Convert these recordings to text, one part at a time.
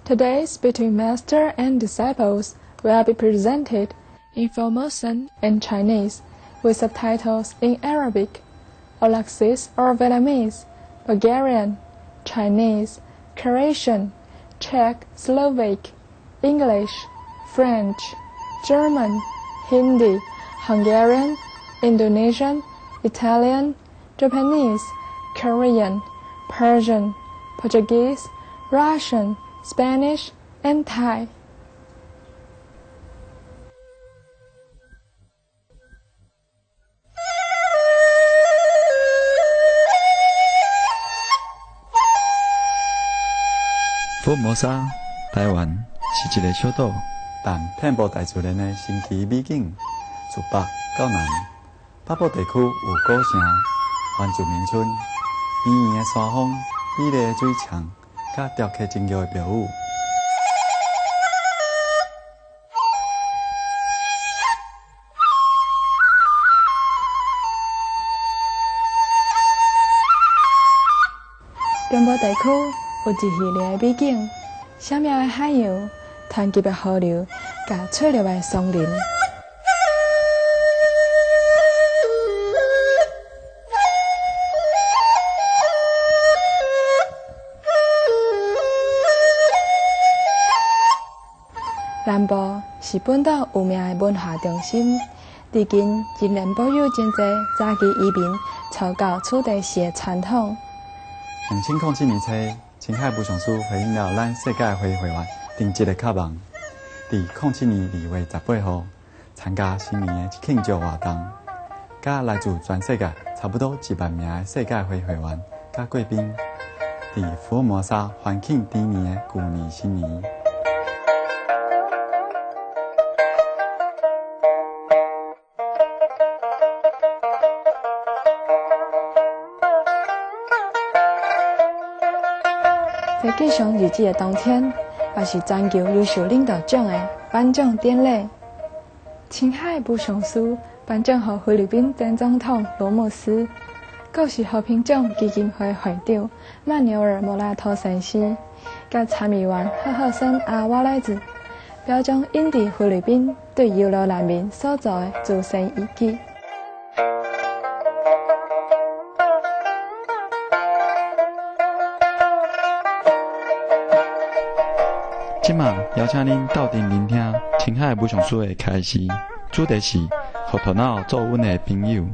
Today's between master and disciples will be presented in Formosan and Chinese, with subtitles in Arabic, Olaxese or Vietnamese, Bulgarian, Chinese, Croatian, Czech, Slovak, English, French, German, Hindi, Hungarian, Indonesian, Italian, Japanese, Korean, Persian, Portuguese, Russian, Spanish, and Thai.福尔摩沙，台湾是一个小岛，但遍布大自然的神奇美景，自北到南，北部地区有古城、原住民村、圆圆的山峰、美丽的水墙，甲雕刻精巧的庙宇。中部地区有一系列的美景，闪妙的海洋、湍急的河流、甲翠绿的松林。南部是本岛有名的文化中心，至今仍然保有真侪早期移民草到此地时的传统。2007年初，青海武尚书回应了咱世界会会员定一个渴望，在2007年2月18号参加新年的庆祝活动，甲来自全世界差不多1万名的世界会会员甲贵宾，在福尔摩沙欢庆猪年的旧年新年。在继上日子的当天，也是全球优秀领导奖的颁奖典礼。青海武尚书颁奖给菲律宾前总统罗姆斯，国际和平奖基金会会长曼纽尔·莫拉托先生，甲参议员赫赫森·阿瓦莱兹，表彰印地菲律宾对优留难民所做的自身义举。今晚邀请您到场聆听青海武尚书的开始，主题是“互头脑做阮的朋友”。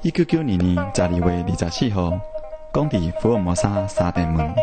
1992年12月24号，讲伫福尔摩沙三殿门。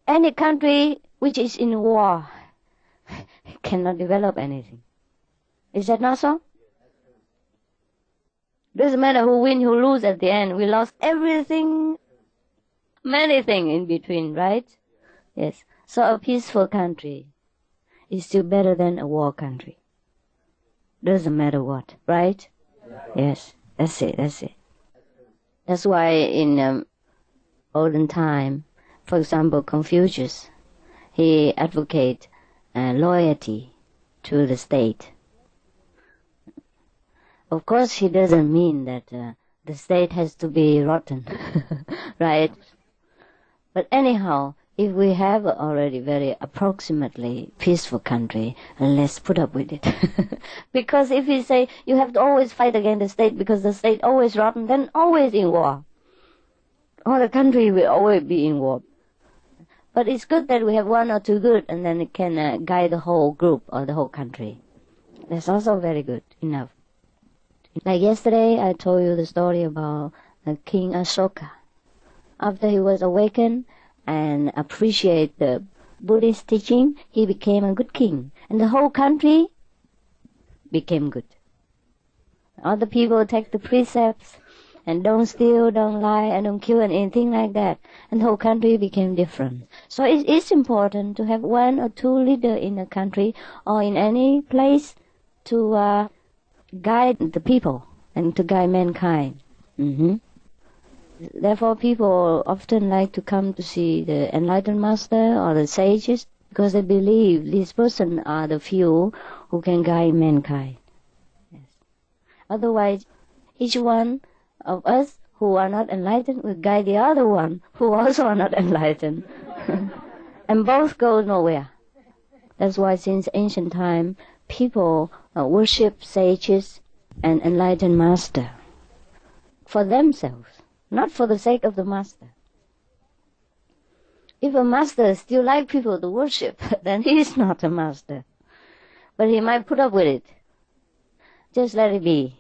Any country which is in war cannot develop anything. Is that not so? Doesn't matter who win, who lose at the end. We lost everything, many things in between, right? Yes. So a peaceful country is still better than a war country. Doesn't matter what, right? Yes. That's it. That's why in olden time, for example, Confucius, he advocated loyalty to the state. Of course, he doesn't mean that the state has to be rotten, right? But anyhow, if we have already very approximately peaceful country, let's put up with it. Because if we say you have to always fight against the state because the state always rotten, then always in war. Or the country will always be in war. But it's good that we have one or two good, and then it can guide the whole group or the whole country. That's also very good enough. Like yesterday, I told you the story about King Ashoka. After he was awakened and appreciate the Buddhist teaching, he became a good king, and the whole country became good. Other people take the precepts and don't steal, don't lie, and don't kill, and anything like that. And the whole country became different. So it is important to have one or two leaders in a country or in any place to guide the people and to guide mankind. Therefore, people often like to come to see the enlightened master or the sages because they believe these persons are the few who can guide mankind. Yes. Otherwise, each one of us who are not enlightened will guide the other one who also are not enlightened. And both go nowhere. That's why since ancient time, people worship sages and enlightened master for themselves, not for the sake of the master. If a master still like people to worship, then he is not a master. But he might put up with it. Just let it be.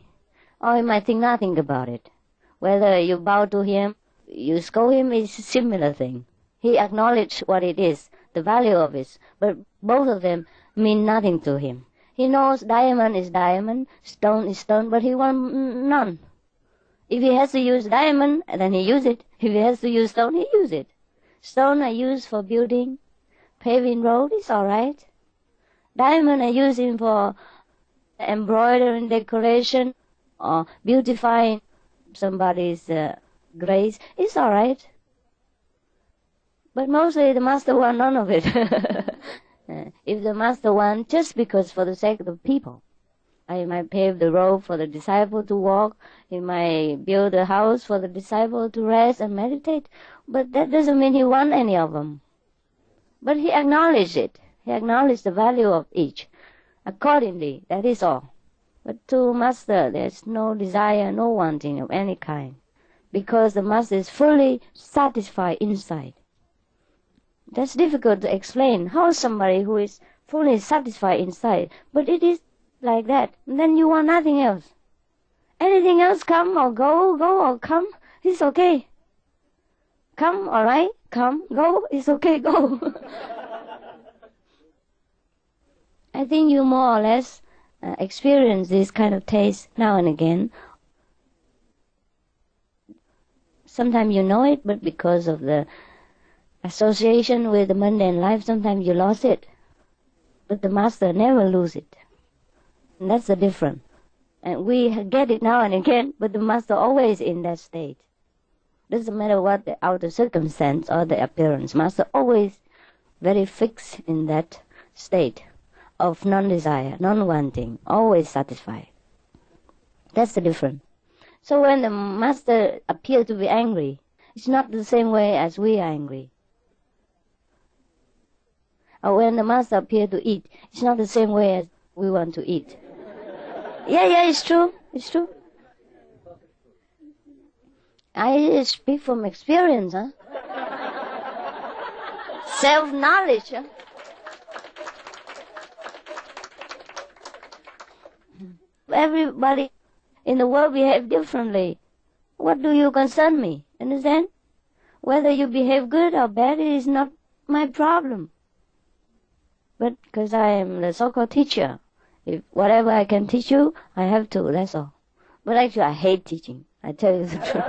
Or he might think nothing about it. Whether you bow to him, you scold him, is a similar thing. He acknowledges what it is, the value of it, but both of them mean nothing to him. He knows diamond is diamond, stone is stone, but he wants none. If he has to use diamond, then he use it. If he has to use stone, he use it. Stone are used for building, paving road, it's all right. Diamond are using for embroidery, decoration, or beautifying somebody's grace, it's all right. But mostly the master wants none of it. If the master wants, just because for the sake of the people, he might pave the road for the disciple to walk, he might build a house for the disciple to rest and meditate, but that doesn't mean he wants any of them. But he acknowledges it. He acknowledges the value of each. Accordingly, that is all. But to master, there's no desire, no wanting of any kind, because the master is fully satisfied inside. That's difficult to explain. How somebody who is fully satisfied inside, but it is like that, then you want nothing else. Anything else come or go or come, it's okay. Come, all right, come, go, it's okay, go. I think you more or less experience this kind of taste now and again. Sometimes you know it, but because of the association with the mundane life, sometimes you lost it. But the master never lose it. And that's the difference. And we get it now and again, but the master always in that state. Doesn't matter what the outer circumstance or the appearance. Master always very fixed in that state of non-desire, non-wanting, always satisfied. That's the difference. So when the master appears to be angry, it's not the same way as we are angry. Or when the master appears to eat, it's not the same way as we want to eat. Yeah, it's true. It's true. I speak from experience, huh? Self-knowledge, huh? Everybody in the world behave differently. What do you concern me? Understand? Whether you behave good or bad, it is not my problem. But because I am the so-called teacher, if whatever I can teach you, I have to, that's all. But actually, I hate teaching, I tell you the truth.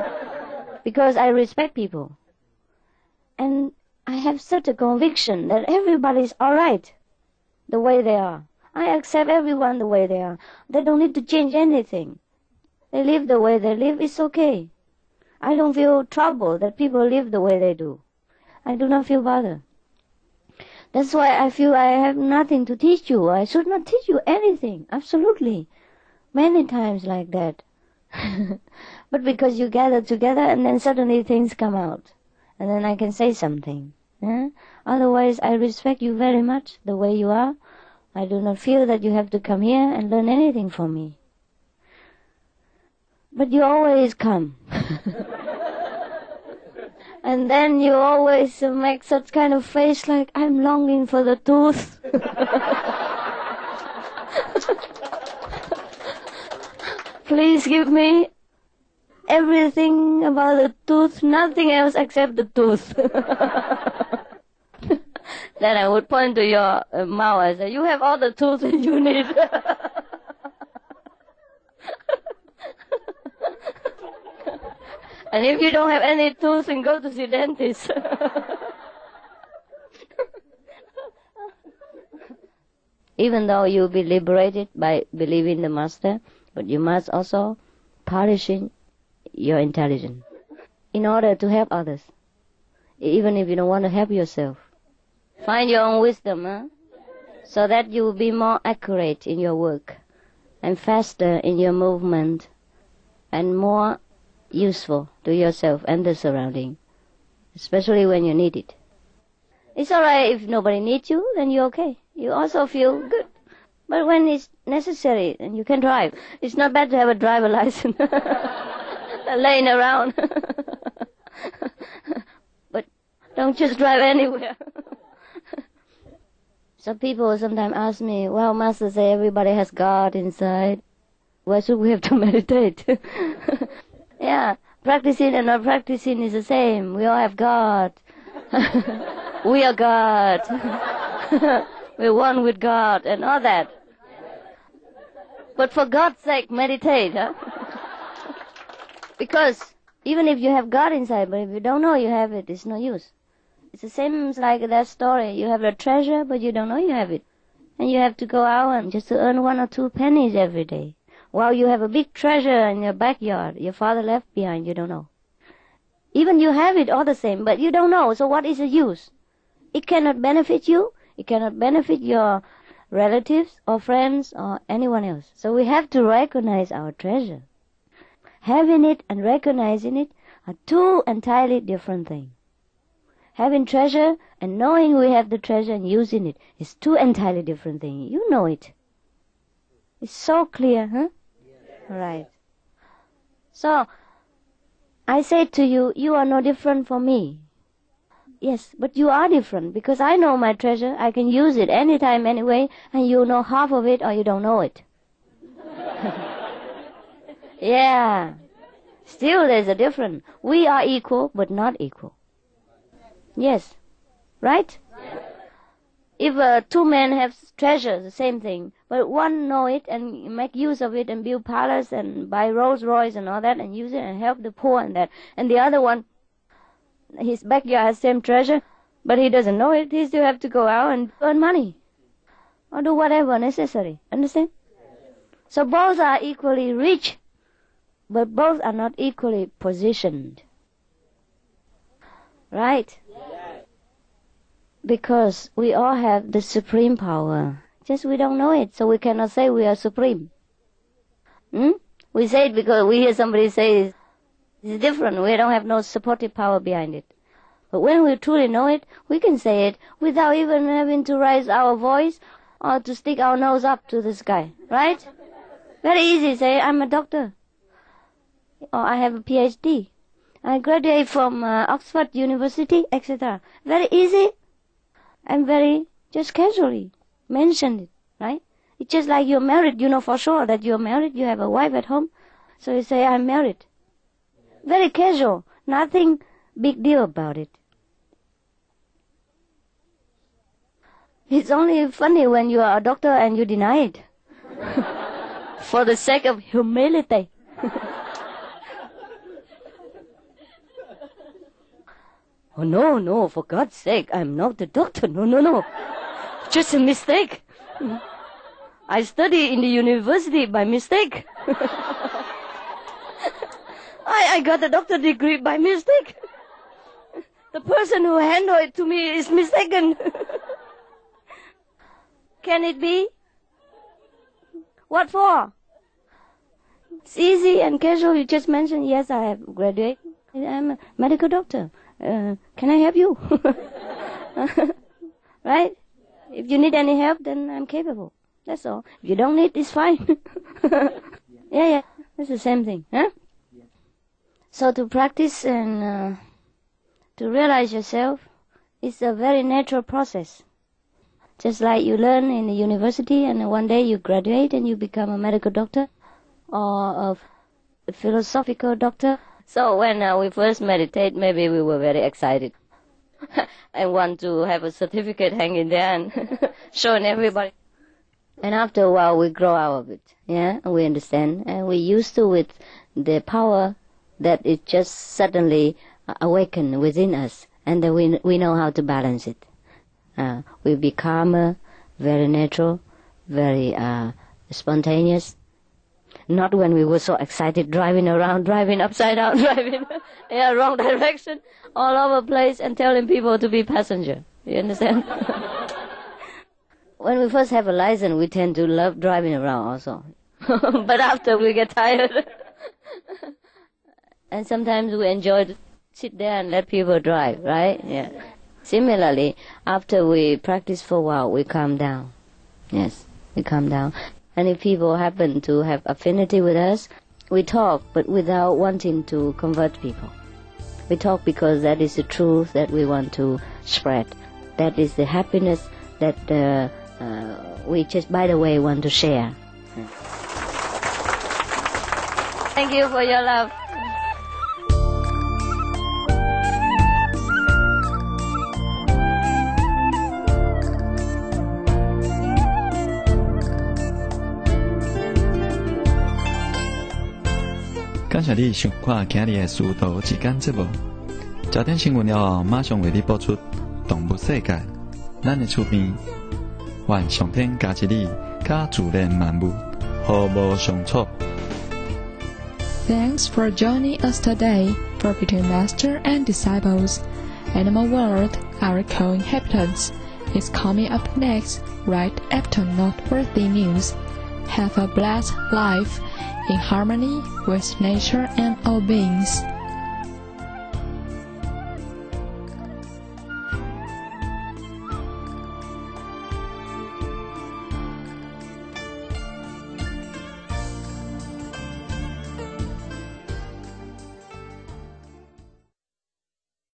Because I respect people. And I have such a conviction that everybody is all right the way they are. I accept everyone the way they are. They don't need to change anything. They live the way they live, it's okay. I don't feel trouble that people live the way they do. I do not feel bothered. That's why I feel I have nothing to teach you. I should not teach you anything, absolutely. Many times like that. But because you gather together and then suddenly things come out. And then I can say something. Otherwise, I respect you very much the way you are. I do not feel that you have to come here and learn anything from me. But you always come. And then you always make such kind of face like, I'm longing for the tooth. Please give me everything about the tooth, nothing else except the tooth. Then I would point to your mouth and say, you have all the tools that you need. And if you don't have any tooth, then go to see dentist. Even though you'll be liberated by believing the Master, but you must also polishing your intelligence in order to help others. Even if you don't want to help yourself. Find your own wisdom, so that you will be more accurate in your work and faster in your movement and more useful to yourself and the surrounding, especially when you need it. It's all right if nobody needs you, then you're okay. You also feel good. But when it's necessary, then you can drive. It's not bad to have a driver license laying around. But don't just drive anywhere. Some people sometimes ask me, well, Master say everybody has God inside. Why should we have to meditate? Yeah, practicing and not practicing is the same. We all have God. We are God. We're one with God and all that. But for God's sake, meditate, Because even if you have God inside, but if you don't know you have it, it's no use. It's the same like that story. You have a treasure, but you don't know you have it. And you have to go out and just to earn 1 or 2 pennies every day. While you have a big treasure in your backyard, your father left behind, you don't know. Even you have it all the same, but you don't know, so what is the use? It cannot benefit you, it cannot benefit your relatives or friends or anyone else. So we have to recognize our treasure. Having it and recognizing it are 2 entirely different things. Having treasure and knowing we have the treasure and using it is 2 entirely different things. You know it. It's so clear, huh? Yeah. Right. So, I say to you, you are no different from me. Yes, but you are different because I know my treasure. I can use it anytime, anyway, and you know half of it or you don't know it. Yeah. Still there's a difference. We are equal, but not equal. Yes. Right? If 2 men have treasure, the same thing, but one know it and make use of it and build palace and buy Rolls Royce and all that and use it and help the poor and that, and the other one, his backyard has same treasure, but he doesn't know it, he still have to go out and earn money or do whatever necessary. Understand? So both are equally rich, but both are not equally positioned. Right? Because we all have the supreme power. Just we don't know it, so we cannot say we are supreme. We say it because we hear somebody say it's different. We don't have no supportive power behind it. But when we truly know it, we can say it without even having to raise our voice or to stick our nose up to the sky. Right? Very easy. Say, I'm a doctor. Or I have a PhD. I graduate from Oxford University, etc. Very easy. And very just casually mention it, right? It's just like you're married, you know for sure that you're married, you have a wife at home, so you say, I'm married. Very casual, nothing big deal about it. It's only funny when you are a doctor and you deny it. For the sake of humility. Oh, no, for God's sake, I'm not a doctor. No. Just a mistake. I study in the university by mistake. I got a doctor degree by mistake. The person who handed it to me is mistaken. Can it be? What for? It's easy and casual. You just mention, yes, I have graduated. I'm a medical doctor. Can I help you? Right? If you need any help, then I'm capable. That's all. If you don't need, it's fine. Yeah. It's the same thing. Huh? So to practice and to realize yourself is a very natural process. Just like you learn in the university and one day you graduate and you become a medical doctor or a philosophical doctor. So when we first meditate, maybe we were very excited and want to have a certificate hanging there and showing everybody. And after a while, we grow out of it, yeah, and we understand, and we used to with the power that it just suddenly awaken within us, and then we know how to balance it. We'll be calmer, very natural, very spontaneous. Not when we were so excited, driving around, driving upside down, driving wrong direction, all over the place, and telling people to be passenger. You understand? When we first have a license, we tend to love driving around also. But after we get tired. And sometimes we enjoy to sit there and let people drive, right? Yeah. Similarly, after we practice for a while, we calm down. Yes, we calm down. And if people happen to have affinity with us, we talk, but without wanting to convert people. We talk because that is the truth that we want to spread. That is the happiness that we just, by the way, want to share. Thank you for your love.感谢你收看今日的师徒之间节目。焦点新闻了后，马上为你播出动物世界。咱的厝边，愿上天加持你，甲自然万物和睦相处。Thanks for joining us today for Between Master and Disciples. Animal World, our co-inhabitants, is coming up next right after noteworthy news. Have a blessed life in harmony with nature and all beings.